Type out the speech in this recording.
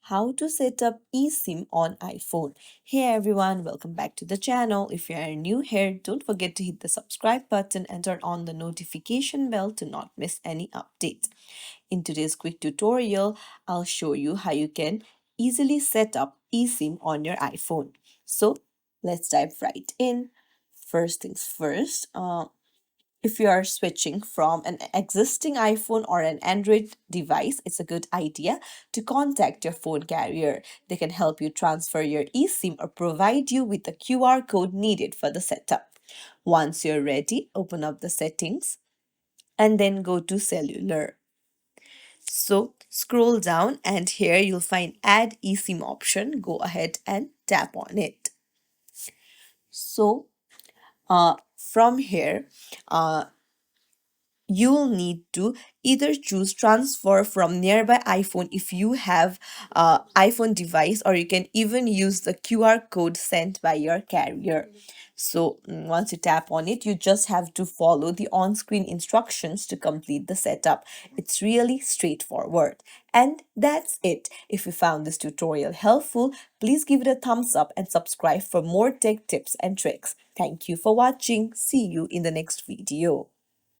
how to set up eSIM on iPhone. Hey everyone, welcome back to the channel. If you are new here, don't forget to hit the subscribe button and turn on the notification bell to not miss any update. In today's quick tutorial, I'll show you how you can easily set up eSIM on your iPhone. So let's dive right in. First things first, if you are switching from an existing iPhone or an Android device, it's a good idea to contact your phone carrier. They can help you transfer your eSIM or provide you with the QR code needed for the setup. Once you're ready, open up the settings and then go to Cellular. So scroll down and here you'll find Add eSIM option. Go ahead and tap on it. So from here, you'll need to either choose transfer from nearby iPhone if you have iPhone device, or you can even use the QR code sent by your carrier. So once you tap on it, you just have to follow the on-screen instructions to complete the setup. It's really straightforward. And that's it. If you found this tutorial helpful, please give it a thumbs up and subscribe for more tech tips and tricks. Thank you for watching. See you in the next video.